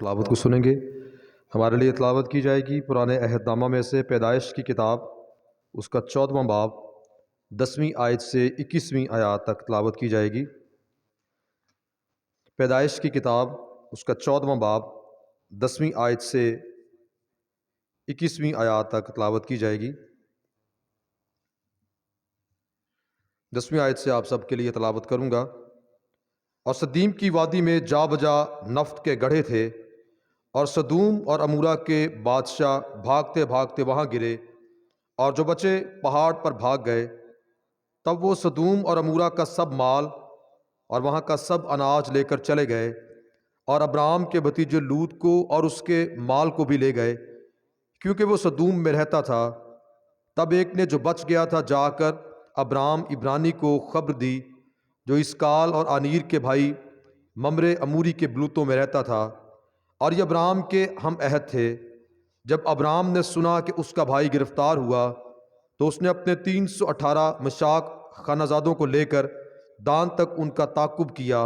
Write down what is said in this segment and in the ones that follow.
تلاوت کو سنیں گے۔ ہمارے لیے تلاوت کی جائے گی پرانے عہد نامہ میں سے پیدائش کی کتاب، اس کا 14واں باب 10ویں آیت سے 21ویں آیات تک تلاوت کی جائے گی۔ پیدائش کی کتاب، اس کا 14واں باب 10ویں آیت سے 21ویں آیات تک تلاوت کی جائے گی۔ 10ویں آیت سے آپ سب کے لیے تلاوت کروں گا۔ اور سدیم کی وادی میں جا بجا نفط کے گڑھے تھے، اور سدوم اور امورا کے بادشاہ بھاگتے بھاگتے وہاں گرے، اور جو بچے پہاڑ پر بھاگ گئے۔ تب وہ سدوم اور امورا کا سب مال اور وہاں کا سب اناج لے کر چلے گئے، اور ابرام کے بھتیجے لوط کو اور اس کے مال کو بھی لے گئے، کیونکہ وہ سدوم میں رہتا تھا۔ تب ایک نے جو بچ گیا تھا جا کر ابرام عبرانی کو خبر دی، جو اسکال اور آنیر کے بھائی ممرے اموری کے بلوتوں میں رہتا تھا، اور یہ ابرام کے ہم عہد تھے۔ جب ابرام نے سنا کہ اس کا بھائی گرفتار ہوا، تو اس نے اپنے 318 مشاک خانزادوں کو لے کر دان تک ان کا تعقب کیا،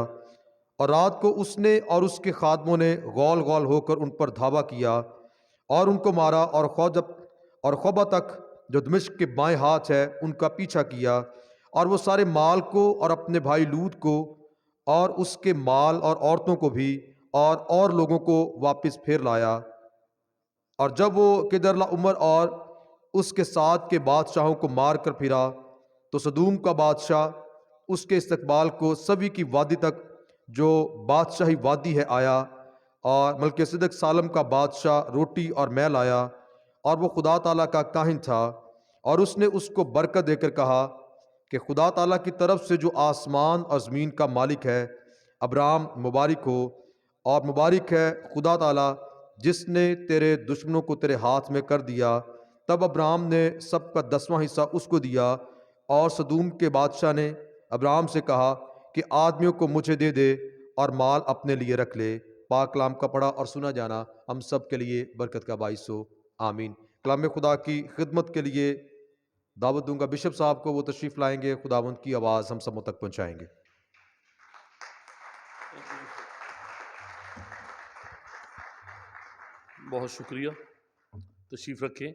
اور رات کو اس نے اور اس کے خادموں نے غول غول ہو کر ان پر دھاوا کیا اور ان کو مارا، اور خوبا تک جو دمشق کے بائیں ہاتھ ہے ان کا پیچھا کیا، اور وہ سارے مال کو اور اپنے بھائی لوط کو اور اس کے مال اور عورتوں کو بھی اور لوگوں کو واپس پھیر لایا۔ اور جب وہ کدرلا عمر اور اس کے ساتھ کے بادشاہوں کو مار کر پھرا، تو سدوم کا بادشاہ اس کے استقبال کو سوی کی وادی تک جو بادشاہی وادی ہے آیا، اور ملک صدق سالم کا بادشاہ روٹی اور مے لایا، اور وہ خدا تعالیٰ کا کاہن تھا، اور اس نے اس کو برکت دے کر کہا کہ خدا تعالیٰ کی طرف سے جو آسمان اور زمین کا مالک ہے، ابرام مبارک ہو، اور مبارک ہے خدا تعالیٰ جس نے تیرے دشمنوں کو تیرے ہاتھ میں کر دیا۔ تب ابرام نے سب کا 10واں حصہ اس کو دیا، اور سدوم کے بادشاہ نے ابرام سے کہا کہ آدمیوں کو مجھے دے دے اور مال اپنے لیے رکھ لے۔ پاک کلام کا پڑھا اور سنا جانا ہم سب کے لیے برکت کا باعث ہو، آمین۔ کلام خدا کی خدمت کے لیے دعوت دوں گا بشپ صاحب کو، وہ تشریف لائیں گے، خداوند کی آواز ہم سب تک پہنچائیں گے۔ بہت شکریہ، تشریف رکھیں۔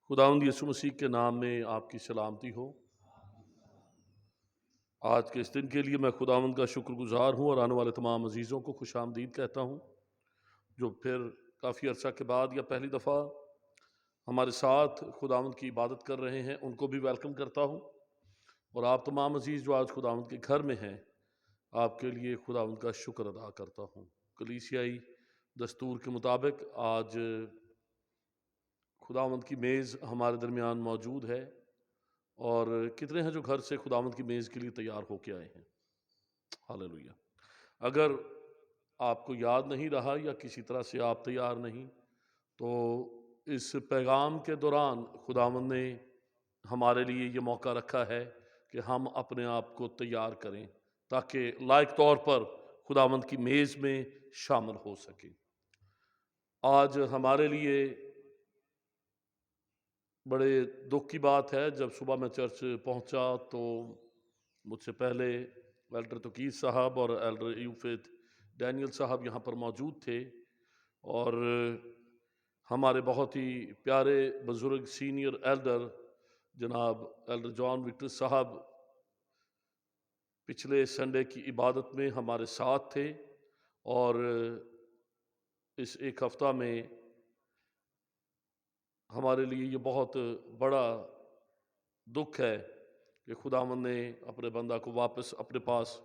خداوند یسوع مسیح کے نام میں آپ کی سلامتی ہو۔ آج کے اس دن کے لیے میں خداوند کا شکر گزار ہوں، اور آنے والے تمام عزیزوں کو خوش آمدید کہتا ہوں جو پھر کافی عرصہ کے بعد یا پہلی دفعہ ہمارے ساتھ خداوند کی عبادت کر رہے ہیں، ان کو بھی ویلکم کرتا ہوں۔ اور آپ تمام عزیز جو آج خداوند کے گھر میں ہیں، آپ کے لیے خداوند کا شکر ادا کرتا ہوں۔ کلیسیائی دستور کے مطابق آج خداوند کی میز ہمارے درمیان موجود ہے، اور کتنے ہیں جو گھر سے خداوند کی میز کے لیے تیار ہو کے آئے ہیں؟ ہاللویہ۔ اگر آپ کو یاد نہیں رہا یا کسی طرح سے آپ تیار نہیں، تو اس پیغام کے دوران خداوند نے ہمارے لیے یہ موقع رکھا ہے کہ ہم اپنے آپ کو تیار کریں تاکہ لائق طور پر خداوند کی میز میں شامل ہو سکیں۔ آج ہمارے لیے بڑے دکھ کی بات ہے، جب صبح میں چرچ پہنچا تو مجھ سے پہلے ایلڈر توقیر صاحب اور ایلڈر ایوفیت ڈینیل صاحب یہاں پر موجود تھے، اور ہمارے بہت ہی پیارے بزرگ سینئر ایلڈر جناب ایلڈر جان وکٹر صاحب پچھلے سنڈے کی عبادت میں ہمارے ساتھ تھے، اور اس ایک ہفتہ میں ہمارے لیے یہ بہت بڑا دکھ ہے کہ خداوند نے اپنے بندہ کو واپس اپنے پاس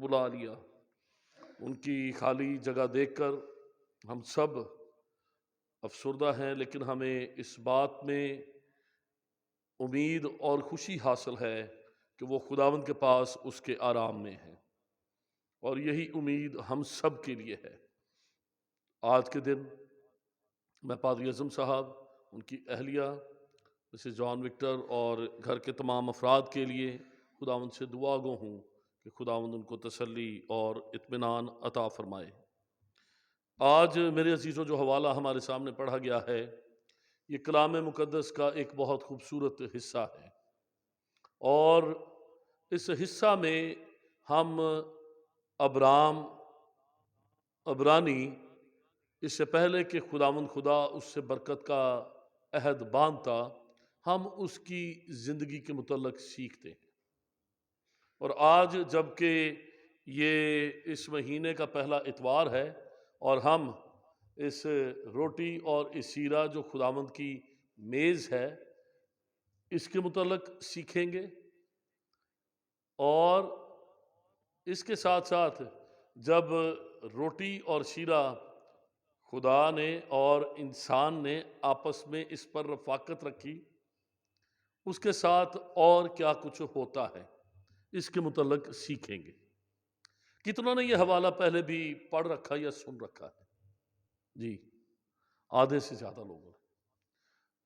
بلا لیا۔ ان کی خالی جگہ دیکھ کر ہم سب افسردہ ہیں، لیکن ہمیں اس بات میں امید اور خوشی حاصل ہے کہ وہ خداوند کے پاس اس کے آرام میں ہے، اور یہی امید ہم سب کے لیے ہے۔ آج کے دن میں پادری اعظم صاحب، ان کی اہلیہ مسز جان وکٹر اور گھر کے تمام افراد کے لیے خداوند سے دعا گو ہوں کہ خداوند ان کو تسلی اور اطمینان عطا فرمائے۔ آج میرے عزیزوں جو حوالہ ہمارے سامنے پڑھا گیا ہے، یہ کلام مقدس کا ایک بہت خوبصورت حصہ ہے، اور اس حصہ میں ہم ابرام عبرانی اس سے پہلے کہ خداوند خدا اس سے برکت کا عہد باندھتا، ہم اس کی زندگی کے متعلق سیکھتے ہیں۔ اور آج جب کہ یہ اس مہینے کا پہلا اتوار ہے اور ہم اس روٹی اور اس سیرہ جو خداوند کی میز ہے اس کے متعلق سیکھیں گے، اور اس کے ساتھ ساتھ جب روٹی اور شیرہ خدا نے اور انسان نے آپس میں اس پر رفاقت رکھی، اس کے ساتھ اور کیا کچھ ہوتا ہے اس کے متعلق سیکھیں گے۔ کتنوں نے یہ حوالہ پہلے بھی پڑھ رکھا یا سن رکھا ہے؟ جی، آدھے سے زیادہ لوگوں نے،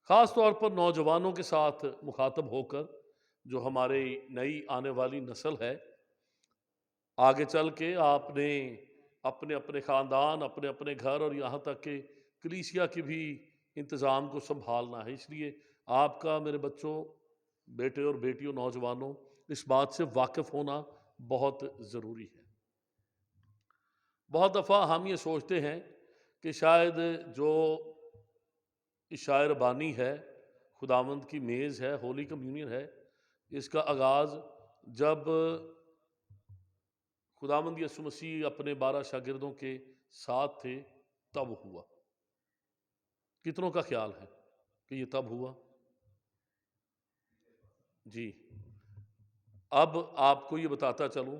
خاص طور پر نوجوانوں کے ساتھ مخاطب ہو کر، جو ہماری نئی آنے والی نسل ہے۔ آگے چل کے آپ نے اپنے اپنے خاندان، اپنے اپنے گھر اور یہاں تک کہ کلیسیا کے بھی انتظام کو سنبھالنا ہے، اس لیے آپ کا، میرے بچوں، بیٹے اور بیٹیوں، نوجوانوں، اس بات سے واقف ہونا بہت ضروری ہے۔ بہت دفعہ ہم یہ سوچتے ہیں کہ شاید جو عشاء ربانی ہے، خداوند کی میز ہے، ہولی کمیونین ہے، اس کا آغاز جب خداوند یسوع مسیح اپنے 12 شاگردوں کے ساتھ تھے تب ہوا۔ کتنوں کا خیال ہے کہ یہ تب ہوا؟ جی، اب آپ کو یہ بتاتا چلوں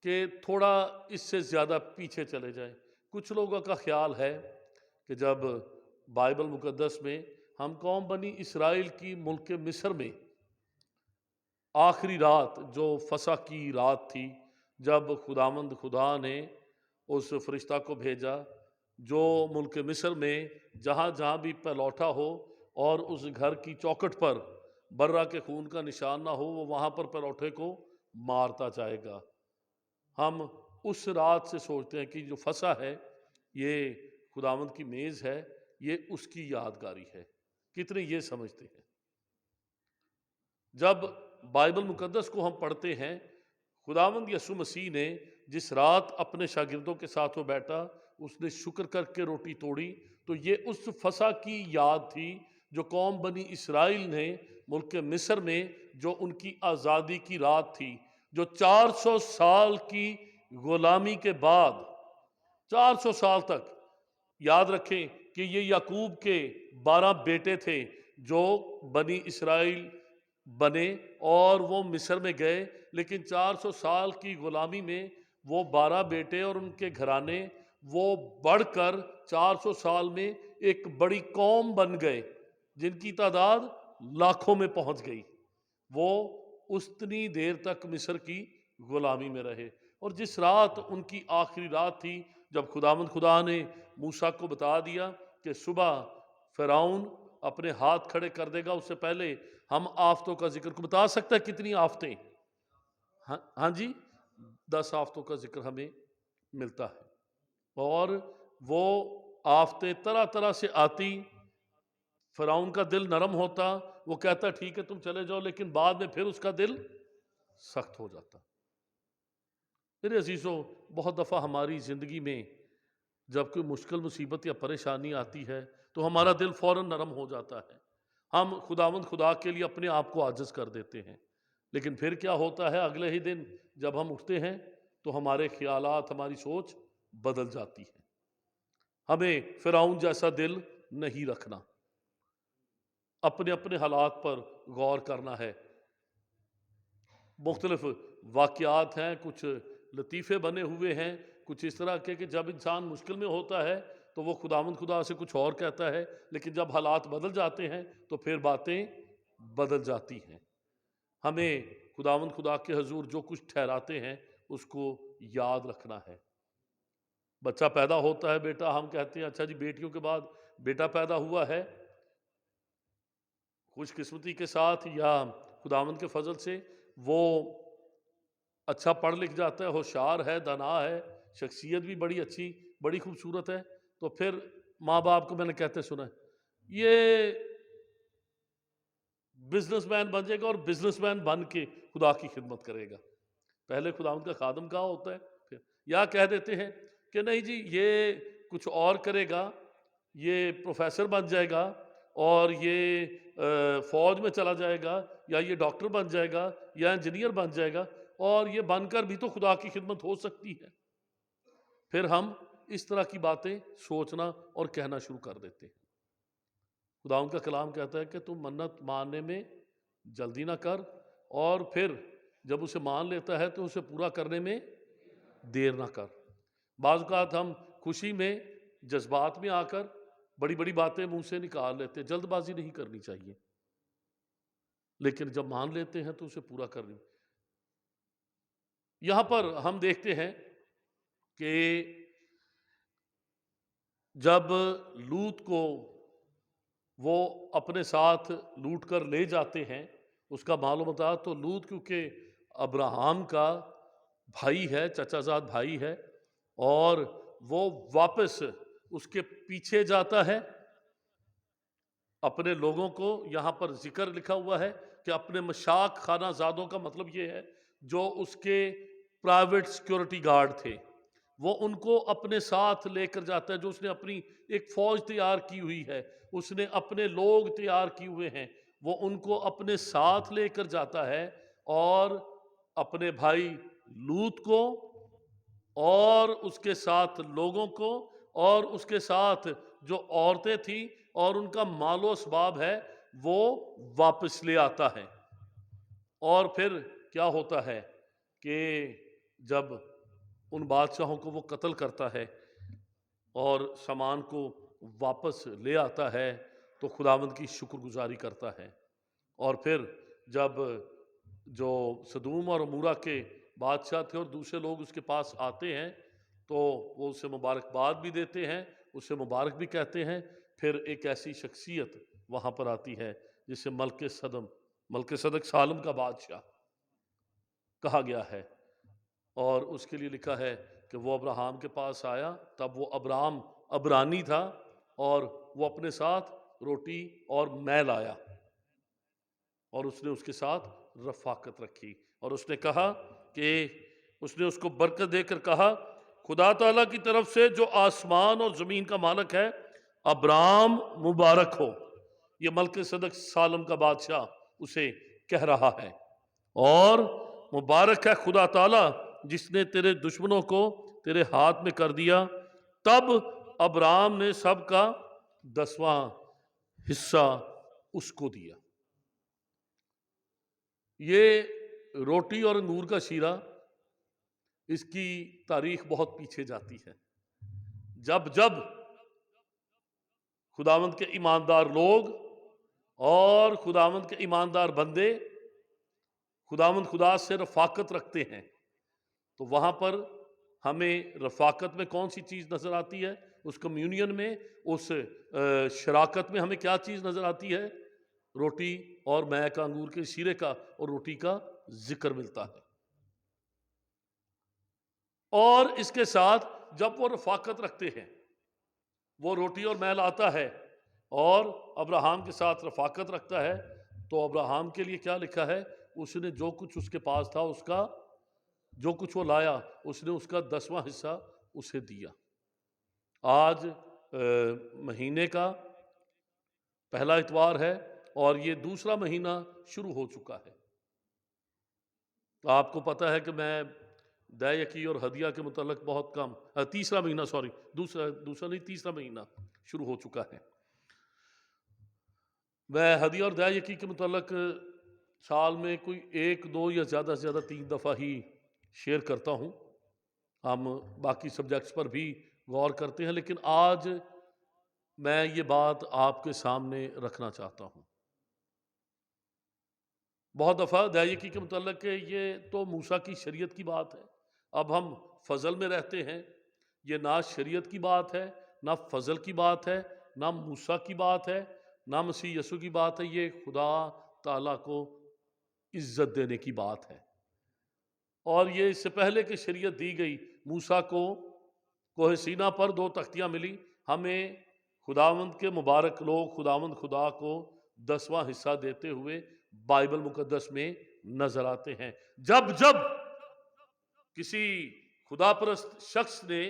کہ تھوڑا اس سے زیادہ پیچھے چلے جائیں۔ کچھ لوگوں کا خیال ہے کہ جب بائبل مقدس میں ہم قوم بنی اسرائیل کی ملک مصر میں آخری رات جو فسح کی رات تھی، جب خداوند خدا نے اس فرشتہ کو بھیجا جو ملک مصر میں جہاں جہاں بھی پلوٹا ہو اور اس گھر کی چوکھٹ پر برہ کے خون کا نشان نہ ہو، وہ وہاں پر پلوٹے کو مارتا جائے گا۔ ہم اس رات سے سوچتے ہیں کہ جو فسح ہے، یہ خداوند کی میز ہے، یہ اس کی یادگاری ہے۔ کتنے یہ سمجھتے ہیں؟ جب بائبل مقدس کو ہم پڑھتے ہیں، خداوند یسوع مسیح نے جس رات اپنے شاگردوں کے ساتھ وہ بیٹھا، اس نے شکر کر کے روٹی توڑی، تو یہ اس فسح کی یاد تھی جو قوم بنی اسرائیل نے ملک مصر میں، جو ان کی آزادی کی رات تھی، جو 400 سال کی غلامی کے بعد 400 سال تک، یاد رکھیں کہ یہ یعقوب کے 12 بیٹے تھے جو بنی اسرائیل بنے اور وہ مصر میں گئے، لیکن 400 سال کی غلامی میں وہ 12 بیٹے اور ان کے گھرانے وہ بڑھ کر 400 سال میں ایک بڑی قوم بن گئے جن کی تعداد لاکھوں میں پہنچ گئی۔ وہ اتنی دیر تک مصر کی غلامی میں رہے، اور جس رات ان کی آخری رات تھی، جب خداوند خدا نے موسیٰ کو بتا دیا کہ صبح فرعون اپنے ہاتھ کھڑے کر دے گا، اس سے پہلے ہم آفتوں کا ذکر کو بتا سکتا ہے کتنی آفتیں؟ ہاں جی، 10 آفتوں کا ذکر ہمیں ملتا ہے، اور وہ آفتیں طرح طرح سے آتی۔ فرعون کا دل نرم ہوتا، وہ کہتا ٹھیک ہے تم چلے جاؤ، لیکن بعد میں پھر اس کا دل سخت ہو جاتا۔ میرے عزیزوں، بہت دفعہ ہماری زندگی میں جب کوئی مشکل مصیبت یا پریشانی آتی ہے تو ہمارا دل فوراً نرم ہو جاتا ہے، ہم خداوند خدا کے لیے اپنے آپ کو عاجز کر دیتے ہیں، لیکن پھر کیا ہوتا ہے؟ اگلے ہی دن جب ہم اٹھتے ہیں تو ہمارے خیالات، ہماری سوچ بدل جاتی ہے۔ ہمیں فرعون جیسا دل نہیں رکھنا، اپنے اپنے حالات پر غور کرنا ہے۔ مختلف واقعات ہیں، کچھ لطیفے بنے ہوئے ہیں، کچھ اس طرح کے کہ جب انسان مشکل میں ہوتا ہے تو وہ خداوند خدا سے کچھ اور کہتا ہے، لیکن جب حالات بدل جاتے ہیں تو پھر باتیں بدل جاتی ہیں۔ ہمیں خداوند خدا کے حضور جو کچھ ٹھہراتے ہیں اس کو یاد رکھنا ہے۔ بچہ پیدا ہوتا ہے، بیٹا، ہم کہتے ہیں اچھا جی بیٹیوں کے بعد بیٹا پیدا ہوا ہے، خوش قسمتی کے ساتھ یا خداوند کے فضل سے وہ اچھا پڑھ لکھ جاتا ہے، ہوشیار ہے، دانا ہے، شخصیت بھی بڑی اچھی، بڑی خوبصورت ہے، تو پھر ماں باپ کو میں نے کہتے سنا ہے یہ بزنس مین بن جائے گا اور بزنس مین بن کے خدا کی خدمت کرے گا۔ پہلے خداوند کا خادم کہاں ہوتا ہے؟ پھر یا کہہ دیتے ہیں کہ نہیں جی یہ کچھ اور کرے گا، یہ پروفیسر بن جائے گا، اور یہ فوج میں چلا جائے گا، یا یہ ڈاکٹر بن جائے گا، یا انجینئر بن جائے گا، اور یہ بن کر بھی تو خدا کی خدمت ہو سکتی ہے۔ پھر ہم اس طرح کی باتیں سوچنا اور کہنا شروع کر دیتے ہیں۔ خدا ان کا کلام کہتا ہے کہ تم منت ماننے میں جلدی نہ کر، اور پھر جب اسے مان لیتا ہے تو اسے پورا کرنے میں دیر نہ کر۔ بعض اوقات ہم خوشی میں، جذبات میں آ کر بڑی بڑی باتیں منہ سے نکال لیتے ہیں۔ جلد بازی نہیں کرنی چاہیے، لیکن جب مان لیتے ہیں تو اسے پورا کرنی۔ یہاں پر ہم دیکھتے ہیں کہ جب لوط کو وہ اپنے ساتھ لوٹ کر لے جاتے ہیں اس کا مال و متاع، تو لوط کیونکہ ابراہم کا بھائی ہے، چچا زاد بھائی ہے، اور وہ واپس اس کے پیچھے جاتا ہے اپنے لوگوں کو۔ یہاں پر ذکر لکھا ہوا ہے کہ اپنے مشاق خانہ زادوں کا مطلب یہ ہے جو اس کے پرائیویٹ سیکیورٹی گارڈ تھے، وہ ان کو اپنے ساتھ لے کر جاتا ہے۔ جو اس نے اپنی ایک فوج تیار کی ہوئی ہے، اس نے اپنے لوگ تیار کیے ہوئے ہیں، وہ ان کو اپنے ساتھ لے کر جاتا ہے، اور اپنے بھائی لوط کو اور اس کے ساتھ لوگوں کو اور اس کے ساتھ جو عورتیں تھیں اور ان کا مال و اسباب ہے وہ واپس لے آتا ہے۔ اور پھر کیا ہوتا ہے کہ جب ان بادشاہوں کو وہ قتل کرتا ہے اور سامان کو واپس لے آتا ہے تو خداوند کی شکر گزاری کرتا ہے۔ اور پھر جب جو سدوم اور عمورہ کے بادشاہ تھے اور دوسرے لوگ اس کے پاس آتے ہیں تو وہ اسے مبارکباد بھی دیتے ہیں، اسے مبارک بھی کہتے ہیں۔ پھر ایک ایسی شخصیت وہاں پر آتی ہے جسے ملک صدق سالم کا بادشاہ کہا گیا ہے، اور اس کے لیے لکھا ہے کہ وہ ابراہم کے پاس آیا، تب وہ ابرام عبرانی تھا، اور وہ اپنے ساتھ روٹی اور مے لایا، اور اس نے اس کے ساتھ رفاقت رکھی، اور اس نے کہا کہ اس نے اس کو برکت دے کر کہا خدا تعالیٰ کی طرف سے جو آسمان اور زمین کا مالک ہے، ابرام مبارک ہو۔ یہ ملک صدق سالم کا بادشاہ اسے کہہ رہا ہے، اور مبارک ہے خدا تعالیٰ جس نے تیرے دشمنوں کو تیرے ہاتھ میں کر دیا۔ تب ابرام نے سب کا 10واں حصہ اس کو دیا۔ یہ روٹی اور انگور کا شیرہ، اس کی تاریخ بہت پیچھے جاتی ہے۔ جب جب خداوند کے ایماندار لوگ اور خداوند کے ایماندار بندے خداوند خدا سے رفاقت رکھتے ہیں، تو وہاں پر ہمیں رفاقت میں کون سی چیز نظر آتی ہے؟ اس کمیونین میں، اس شراکت میں ہمیں کیا چیز نظر آتی ہے؟ روٹی اور مے کا، انگور کے شیرے کا اور روٹی کا ذکر ملتا ہے۔ اور اس کے ساتھ جب وہ رفاقت رکھتے ہیں، وہ روٹی اور مے لاتا ہے اور ابراہم کے ساتھ رفاقت رکھتا ہے، تو ابراہم کے لیے کیا لکھا ہے؟ اس نے جو کچھ اس کے پاس تھا، اس کا جو کچھ وہ لایا، اس نے اس کا 10واں حصہ اسے دیا۔ آج مہینے کا پہلا اتوار ہے اور یہ دوسرا مہینہ شروع ہو چکا ہے۔ آپ کو پتہ ہے کہ میں دے یکی اور ہدیہ کے متعلق بہت کم، تیسرا مہینہ دوسرا نہیں، تیسرا مہینہ شروع ہو چکا ہے۔ میں ہدیہ اور دے یکی کے متعلق سال میں کوئی 1 2 یا زیادہ سے زیادہ 3 دفعہ ہی شیئر کرتا ہوں۔ ہم باقی سبجیکٹس پر بھی غور کرتے ہیں، لیکن آج میں یہ بات آپ کے سامنے رکھنا چاہتا ہوں۔ بہت دفعہ دے یکی کے متعلق کہ یہ تو موسیٰ کی شریعت کی بات ہے، اب ہم فضل میں رہتے ہیں۔ یہ نہ شریعت کی بات ہے، نہ فضل کی بات ہے، نہ موسیٰ کی بات ہے، نہ مسیح یسوع کی بات ہے، یہ خدا تعالیٰ کو عزت دینے کی بات ہے۔ اور یہ اس سے پہلے کہ شریعت دی گئی، موسیٰ کو کوہ سینا پر 2 تختیاں ملی، ہمیں خداوند کے مبارک لوگ خداوند خدا کو 10واں حصہ دیتے ہوئے بائبل مقدس میں نظر آتے ہیں۔ جب جب کسی خدا پرست شخص نے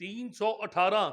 318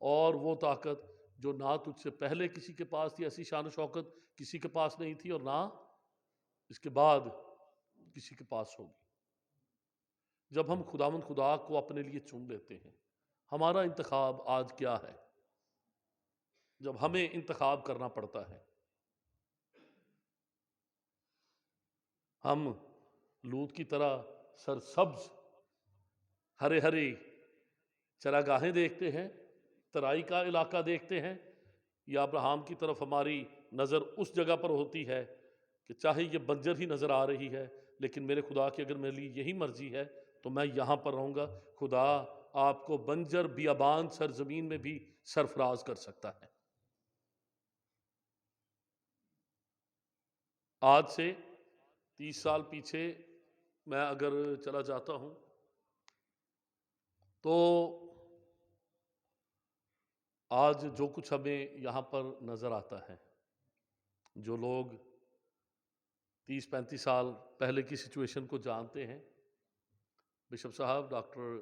اور وہ طاقت جو نہ تجھ سے پہلے کسی کے پاس تھی، ایسی شان و شوکت کسی کے پاس نہیں تھی، اور نہ اس کے بعد کسی کے پاس ہوگی۔ جب ہم خداوند خدا کو اپنے لیے چن لیتے ہیں، ہمارا انتخاب آج کیا ہے؟ جب ہمیں انتخاب کرنا پڑتا ہے، ہم لوط کی طرح سرسبز ہرے ہرے چراگاہیں دیکھتے ہیں، ترائی کا علاقہ دیکھتے ہیں، یا ابراہیم کی طرف ہماری نظر اس جگہ پر ہوتی ہے کہ چاہے یہ بنجر ہی نظر آ رہی ہے، لیکن میرے خدا کی اگر میرے لیے یہی مرضی ہے تو میں یہاں پر رہوں گا۔ خدا آپ کو بنجر بیابان سرزمین میں بھی سرفراز کر سکتا ہے۔ آج سے 30 سال پیچھے میں اگر چلا جاتا ہوں تو آج جو کچھ ہمیں یہاں پر نظر آتا ہے، جو لوگ 30-35 سال پہلے کی سچویشن کو جانتے ہیں، بشپ صاحب ڈاکٹر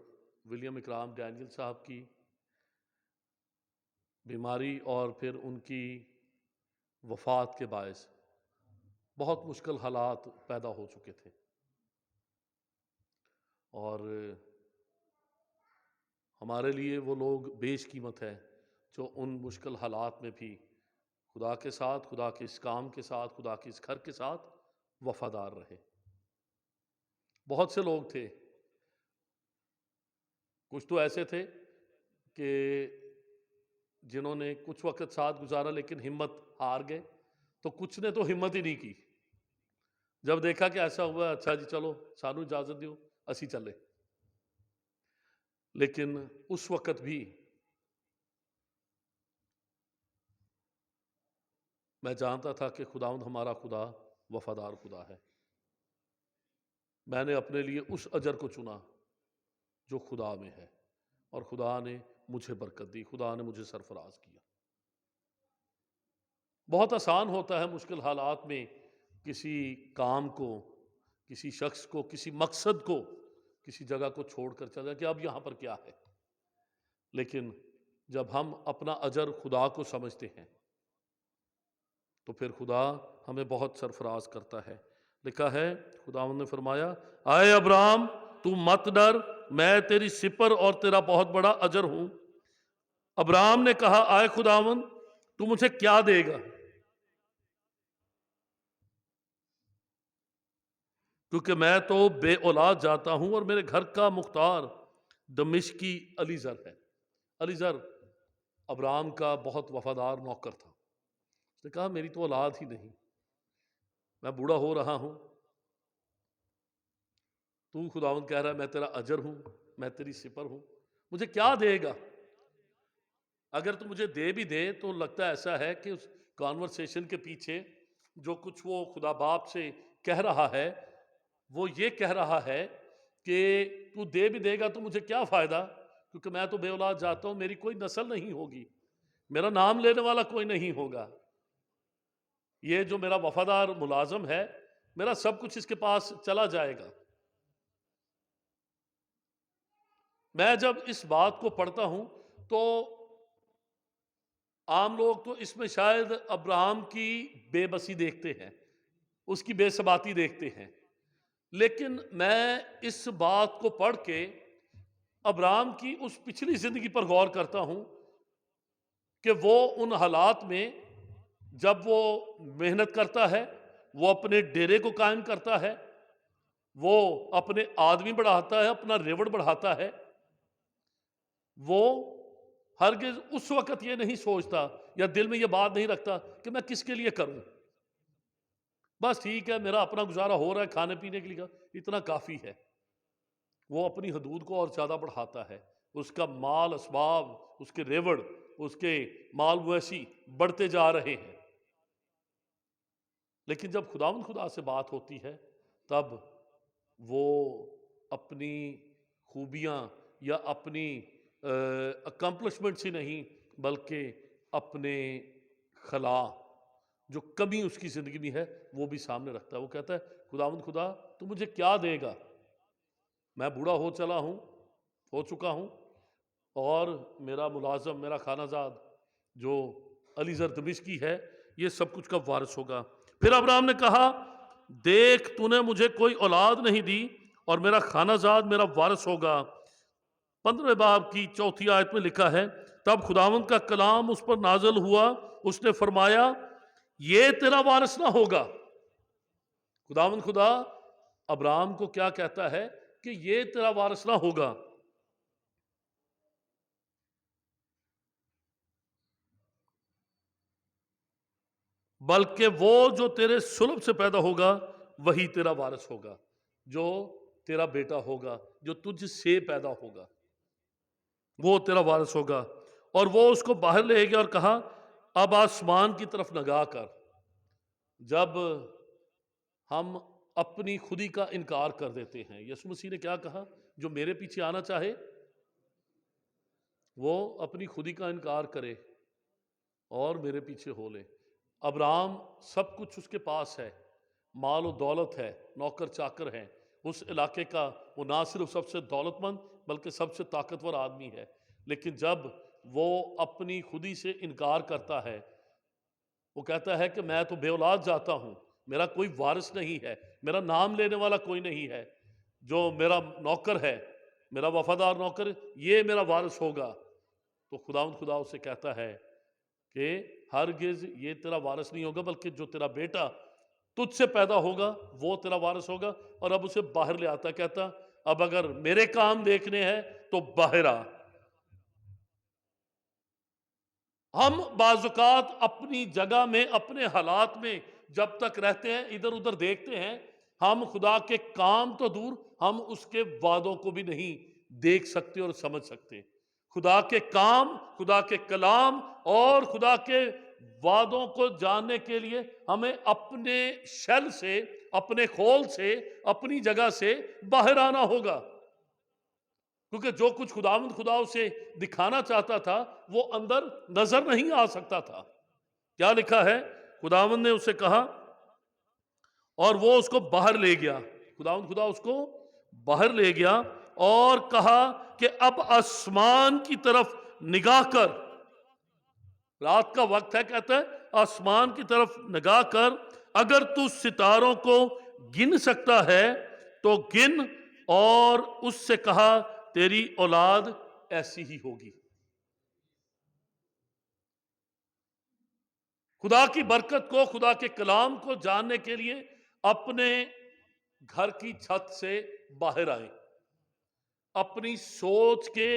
ولیم اکرام ڈینیل صاحب کی بیماری اور پھر ان کی وفات کے باعث بہت مشکل حالات پیدا ہو چکے تھے، اور ہمارے لیے وہ لوگ بیش قیمت ہے جو ان مشکل حالات میں بھی خدا کے ساتھ، خدا کے اس کام کے ساتھ، خدا کے اس گھر کے ساتھ وفادار رہے۔ بہت سے لوگ تھے، کچھ تو ایسے تھے کہ جنہوں نے کچھ وقت ساتھ گزارا لیکن ہمت ہار گئے، تو کچھ نے تو ہمت ہی نہیں کی، جب دیکھا کہ ایسا ہوا، اچھا جی چلو سانو اجازت دیو اسی چلے۔ لیکن اس وقت بھی میں جانتا تھا کہ خداوند ہمارا خدا وفادار خدا ہے۔ میں نے اپنے لیے اس اجر کو چنا جو خدا میں ہے، اور خدا نے مجھے برکت دی، خدا نے مجھے سرفراز کیا۔ بہت آسان ہوتا ہے مشکل حالات میں کسی کام کو، کسی شخص کو، کسی مقصد کو، کسی جگہ کو چھوڑ کر چلا جائے کہ اب یہاں پر کیا ہے، لیکن جب ہم اپنا اجر خدا کو سمجھتے ہیں تو پھر خدا ہمیں بہت سرفراز کرتا ہے۔ لکھا ہے خداوند نے فرمایا، آئے ابراہم تو مت ڈر، میں تیری سپر اور تیرا بہت بڑا اجر ہوں۔ ابراہم نے کہا، آئے خداوند تو مجھے کیا دے گا؟ کیونکہ میں تو بے اولاد جاتا ہوں اور میرے گھر کا مختار دمشقی علی زر ہے۔ علی زر ابراہم کا بہت وفادار نوکر تھا۔ اس نے کہا میری تو اولاد ہی نہیں، میں بوڑھا ہو رہا ہوں، تو خداوند کہہ رہا ہے میں تیرا اجر ہوں، میں تیری سپر ہوں، مجھے کیا دے گا؟ اگر تو مجھے دے بھی دے تو لگتا ایسا ہے کہ اس کانورسیشن کے پیچھے جو کچھ وہ خدا باپ سے کہہ رہا ہے، وہ یہ کہہ رہا ہے کہ تو دے بھی دے گا تو مجھے کیا فائدہ، کیونکہ میں تو بے اولاد جاتا ہوں، میری کوئی نسل نہیں ہوگی، میرا نام لینے والا کوئی نہیں ہوگا، یہ جو میرا وفادار ملازم ہے میرا سب کچھ اس کے پاس چلا جائے گا۔ میں جب اس بات کو پڑھتا ہوں تو عام لوگ تو اس میں شاید ابراہم کی بے بسی دیکھتے ہیں، اس کی بے ثباتی دیکھتے ہیں، لیکن میں اس بات کو پڑھ کے ابراہم کی اس پچھلی زندگی پر غور کرتا ہوں کہ وہ ان حالات میں جب وہ محنت کرتا ہے، وہ اپنے ڈیرے کو قائم کرتا ہے، وہ اپنے آدمی بڑھاتا ہے، اپنا ریوڑ بڑھاتا ہے، وہ ہرگز اس وقت یہ نہیں سوچتا یا دل میں یہ بات نہیں رکھتا کہ میں کس کے لیے کروں، بس ٹھیک ہے میرا اپنا گزارا ہو رہا ہے، کھانے پینے کے لیے اتنا کافی ہے۔ وہ اپنی حدود کو اور زیادہ بڑھاتا ہے، اس کا مال اسباب، اس کے ریوڑ، اس کے مال مویشی بڑھتے جا رہے ہیں، لیکن جب خداوند خدا سے بات ہوتی ہے تب وہ اپنی خوبیاں یا اپنی اکمپلشمنٹس ہی نہیں بلکہ اپنے خلا جو کمی اس کی زندگی میں ہے وہ بھی سامنے رکھتا ہے۔ وہ کہتا ہے خداوند خدا تو مجھے کیا دے گا؟ میں بوڑھا ہو چلا ہوں، ہو چکا ہوں، اور میرا ملازم، میرا خانہ زاد جو علی زر دمشقی ہے، یہ سب کچھ کا وارث ہوگا۔ پھر ابراہیم نے کہا دیکھ تو نے مجھے کوئی اولاد نہیں دی اور میرا خانہ زاد میرا وارث ہوگا۔ 15 باب کی 4 آیت میں لکھا ہے تب خداوند کا کلام اس پر نازل ہوا، اس نے فرمایا یہ تیرا وارث نہ ہوگا۔ خداوند خدا ابراہیم کو کیا کہتا ہے کہ یہ تیرا وارث نہ ہوگا، بلکہ وہ جو تیرے صلب سے پیدا ہوگا وہی تیرا وارث ہوگا، جو تیرا بیٹا ہوگا، جو تجھ سے پیدا ہوگا وہ تیرا وارث ہوگا۔ اور وہ اس کو باہر لے گیا اور کہا اب آسمان کی طرف نگاہ کر۔ جب ہم اپنی خودی کا انکار کر دیتے ہیں، یسوع مسیح نے کیا کہا؟ جو میرے پیچھے آنا چاہے وہ اپنی خودی کا انکار کرے اور میرے پیچھے ہو لے۔ ابراہم سب کچھ اس کے پاس ہے، مال و دولت ہے، نوکر چاکر ہیں، اس علاقے کا وہ نہ صرف سب سے دولت مند بلکہ سب سے طاقتور آدمی ہے، لیکن جب وہ اپنی خودی سے انکار کرتا ہے، وہ کہتا ہے کہ میں تو بے اولاد جاتا ہوں، میرا کوئی وارث نہیں ہے، میرا نام لینے والا کوئی نہیں ہے، جو میرا نوکر ہے، میرا وفادار نوکر، یہ میرا وارث ہوگا۔ تو خداوند خدا اسے کہتا ہے کہ ہرگز یہ تیرا وارث نہیں ہوگا، بلکہ جو تیرا بیٹا تجھ سے پیدا ہوگا وہ تیرا وارث ہوگا۔ اور اب اسے باہر لے آتا، کہتا اب اگر میرے کام دیکھنے ہیں تو باہر آ۔ ہم بعض اوقات اپنی جگہ میں، اپنے حالات میں جب تک رہتے ہیں، ادھر ادھر دیکھتے ہیں، ہم خدا کے کام تو دور، ہم اس کے وعدوں کو بھی نہیں دیکھ سکتے اور سمجھ سکتے۔ خدا کے کام، خدا کے کلام اور خدا کے وعدوں کو جاننے کے لیے ہمیں اپنے شل سے، اپنے خول سے، اپنی جگہ سے باہر آنا ہوگا، کیونکہ جو کچھ خداوند خدا اسے دکھانا چاہتا تھا وہ اندر نظر نہیں آ سکتا تھا۔ کیا لکھا ہے؟ خداوند نے اسے کہا اور وہ اس کو باہر لے گیا، خداوند خدا اس کو باہر لے گیا اور کہا کہ اب آسمان کی طرف نگاہ کر۔ رات کا وقت ہے، کہتا ہے آسمان کی طرف نگاہ کر، اگر تو ستاروں کو گن سکتا ہے تو گن، اور اس سے کہا تیری اولاد ایسی ہی ہوگی۔ خدا کی برکت کو، خدا کے کلام کو جاننے کے لیے اپنے گھر کی چھت سے باہر آئیں، اپنی سوچ کے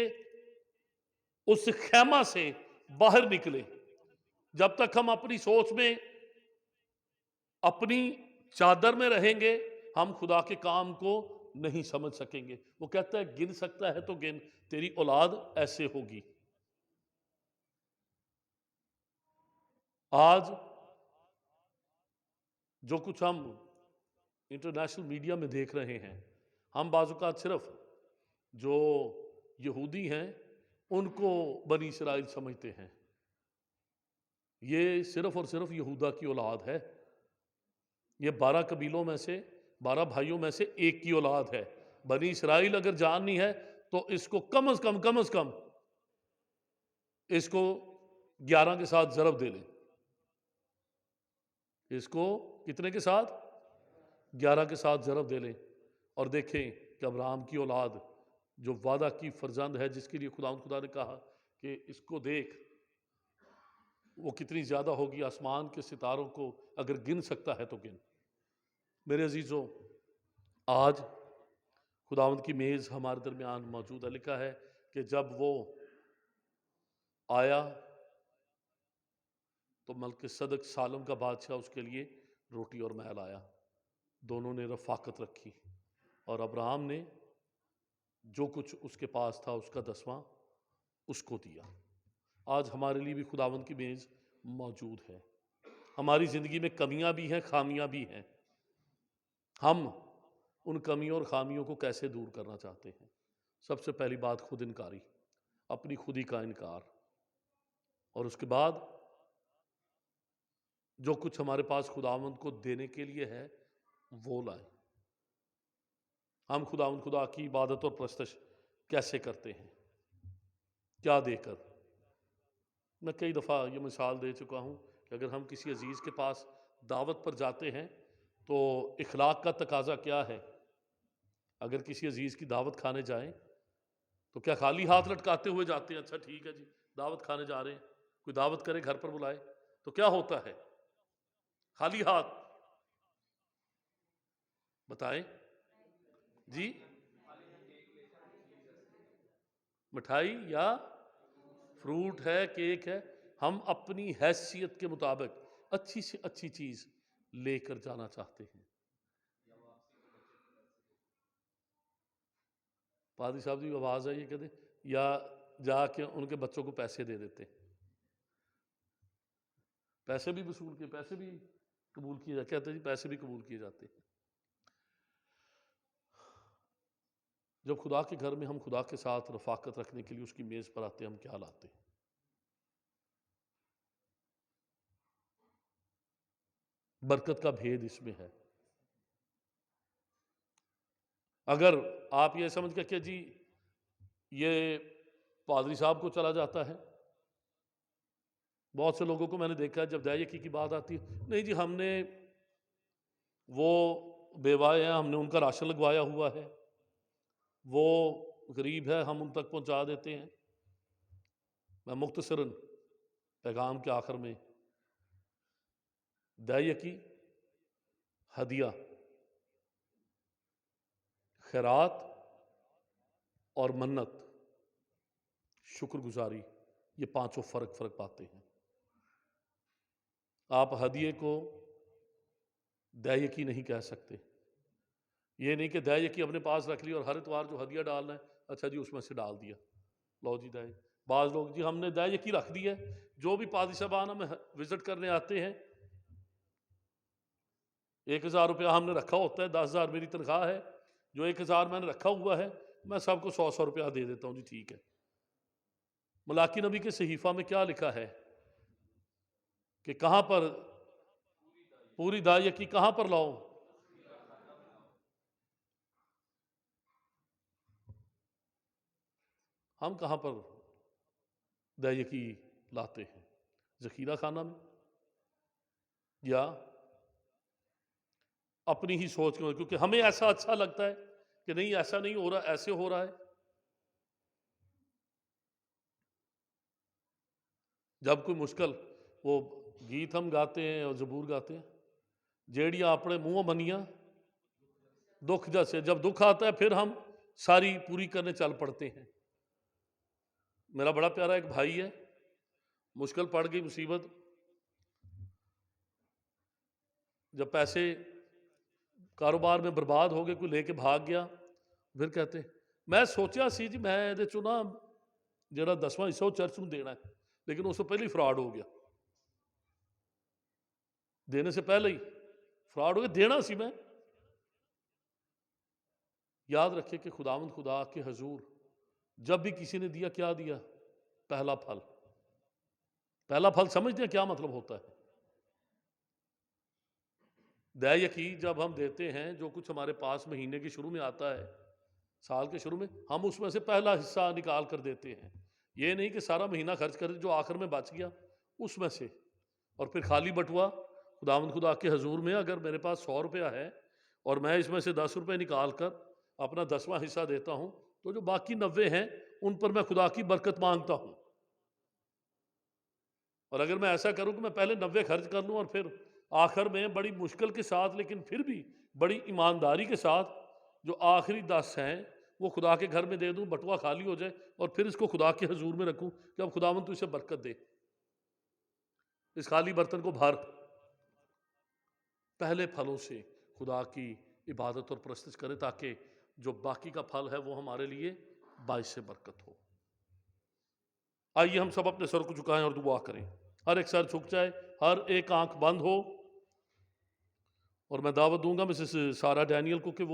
اس خیمہ سے باہر نکلے۔ جب تک ہم اپنی سوچ میں، اپنی چادر میں رہیں گے، ہم خدا کے کام کو نہیں سمجھ سکیں گے۔ وہ کہتا ہے گن سکتا ہے تو گن، تیری اولاد ایسے ہوگی۔ آج جو کچھ ہم انٹرنیشنل میڈیا میں دیکھ رہے ہیں، ہم بعض اوقات صرف جو یہودی ہیں ان کو بنی اسرائیل سمجھتے ہیں۔ یہ صرف اور صرف یہودا کی اولاد ہے، یہ 12 قبیلوں میں سے، 12 بھائیوں میں سے ایک کی اولاد ہے۔ بنی اسرائیل اگر جاننی ہے تو اس کو کم از کم اس کو 11 کے ساتھ ضرب دے لیں۔ اس کو کتنے کے ساتھ؟ 11 کے ساتھ ضرب دے لیں، اور دیکھیں کہ ابراہم کی اولاد جو وعدہ کی فرزند ہے، جس کے لیے خدا نے کہا کہ اس کو دیکھ، وہ کتنی زیادہ ہوگی، آسمان کے ستاروں کو اگر گن سکتا ہے تو گن۔ میرے عزیزوں، آج خداوند کی میز ہمارے درمیان موجود ہے۔ لکھا ہے کہ جب وہ آیا تو ملک صدق سالم کا بادشاہ اس کے لیے روٹی اور مہل آیا، دونوں نے رفاقت رکھی، اور ابراہم نے جو کچھ اس کے پاس تھا اس کا 10واں اس کو دیا۔ آج ہمارے لیے بھی خداوند کی میز موجود ہے۔ ہماری زندگی میں کمیاں بھی ہیں، خامیاں بھی ہیں۔ ہم ان کمیوں اور خامیوں کو کیسے دور کرنا چاہتے ہیں؟ سب سے پہلی بات خود انکاری، اپنی خودی کا انکار، اور اس کے بعد جو کچھ ہمارے پاس خداوند کو دینے کے لیے ہے وہ لائیں۔ ہم خدا کی عبادت اور پرستش کیسے کرتے ہیں؟ کیا دے کر. میں کئی دفعہ یہ مثال دے چکا ہوں کہ اگر ہم کسی عزیز کے پاس دعوت پر جاتے ہیں تو اخلاق کا تقاضا کیا ہے. اگر کسی عزیز کی دعوت کھانے جائیں تو کیا خالی ہاتھ لٹکاتے ہوئے جاتے ہیں؟ اچھا ٹھیک ہے جی دعوت کھانے جا رہے ہیں, کوئی دعوت کرے گھر پر بلائے تو کیا ہوتا ہے؟ خالی ہاتھ بتائیں جی, مٹھائی یا فروٹ ہے, کیک ہے, ہم اپنی حیثیت کے مطابق اچھی سے اچھی چیز لے کر جانا چاہتے ہیں. پادری صاحب کی آواز ہے یہ کہتے ہیں, یا جا کے ان کے بچوں کو پیسے دے دیتے ہیں, پیسے بھی وصول کے پیسے بھی قبول کیے جاتے, کہتے ہیں جی پیسے بھی قبول کیے جاتے ہیں. جب خدا کے گھر میں ہم خدا کے ساتھ رفاقت رکھنے کے لیے اس کی میز پر آتے ہیں, ہم کیا لاتے ہیں؟ برکت کا بھید اس میں ہے. اگر آپ یہ سمجھ کے کہ جی یہ پادری صاحب کو چلا جاتا ہے, بہت سے لوگوں کو میں نے دیکھا ہے جب دائیکی کی بات آتی ہے, نہیں جی ہم نے وہ بیوائے ہیں, ہم نے ان کا راشن لگوایا ہوا ہے, وہ غریب ہے ہم ان تک پہنچا دیتے ہیں. میں مختصراً پیغام کے آخر میں دائیکی, ہدیہ, خیرات اور منت, شکر گزاری, یہ پانچوں فرق پاتے ہیں. آپ ہدیے کو دائیکی نہیں کہہ سکتے. یہ نہیں کہ دائیکی اپنے پاس رکھ لی اور ہر اتوار جو ہدیہ ڈالنا ہے اچھا جی اس میں سے ڈال دیا, لو جی دائیں. بعض لوگ جی ہم نے دائیکی رکھ دی ہے, جو بھی پادری صاحبان ہمیں وزٹ کرنے آتے ہیں 1000 روپیہ ہم نے رکھا ہوتا ہے, 10,000 میری تنخواہ ہے, جو 1000 میں نے رکھا ہوا ہے میں سب کو 100 روپیہ دے دیتا ہوں جی ٹھیک ہے. ملاکی نبی کے صحیفہ میں کیا لکھا ہے کہ کہاں پر پوری دائیکی کہاں پر لاؤ؟ ہم کہاں پر دائیکی لاتے ہیں؟ ذخیرہ خانہ میں, یا اپنی ہی سوچ میں, کیونکہ ہمیں ایسا اچھا لگتا ہے کہ نہیں ایسا نہیں ہو رہا, ایسے ہو رہا ہے. جب کوئی مشکل, وہ گیت ہم گاتے ہیں اور زبور گاتے ہیں, جیڑیاں اپنے منہ بنیاں دکھ جیسے, جب دکھ آتا ہے پھر ہم ساری پوری کرنے چل پڑتے ہیں. میرا بڑا پیارا ایک بھائی ہے, مشکل پڑ گئی, مصیبت, جب پیسے کاروبار میں برباد ہو گئے, کوئی لے کے بھاگ گیا, پھر کہتے میں سوچیا سی جی میں یہ چنا جڑا 10واں حصہ وہ چرچ میں دینا ہے, لیکن اس سے پہلے ہی فراڈ ہو گیا, دینے سے پہلے ہی فراڈ ہو گیا, دینا سی میں. یاد رکھے کہ خداوند خدا کے حضور جب بھی کسی نے دیا, کیا دیا؟ پہلا پھل. پہلا پھل سمجھتے ہیں کیا مطلب ہوتا ہے؟ دائیکی جب ہم دیتے ہیں, جو کچھ ہمارے پاس مہینے کے شروع میں آتا ہے, سال کے شروع میں, ہم اس میں سے پہلا حصہ نکال کر دیتے ہیں. یہ نہیں کہ سارا مہینہ خرچ کر, جو آخر میں بچ گیا اس میں سے, اور پھر خالی بٹوا خداوند خدا کے حضور میں. اگر میرے پاس 100 روپیہ ہے اور میں اس میں سے 10 روپے نکال کر اپنا 10واں حصہ دیتا ہوں, تو جو باقی 90 ہیں ان پر میں خدا کی برکت مانگتا ہوں. اور اگر میں ایسا کروں کہ میں پہلے 90 خرچ کر لوں اور پھر آخر میں بڑی مشکل کے ساتھ, لیکن پھر بھی بڑی ایمانداری کے ساتھ جو آخری 10 ہیں وہ خدا کے گھر میں دے دوں, بٹوا خالی ہو جائے, اور پھر اس کو خدا کے حضور میں رکھوں کہ اب خداوند تو اسے برکت دے, اس خالی برتن کو بھر. پہلے پھلوں سے خدا کی عبادت اور پرستش کرے, تاکہ جو باقی کا پھل ہے وہ ہمارے لیے باعث برکت ہو. آئیے ہم سب اپنے سر کو جھکائیں اور دعا کریں. ہر ایک سر جھک جائے, ہر ایک آنکھ بند ہو, اور میں دعوت دوں گا مسز سارہ ڈینیل کو کہ وہ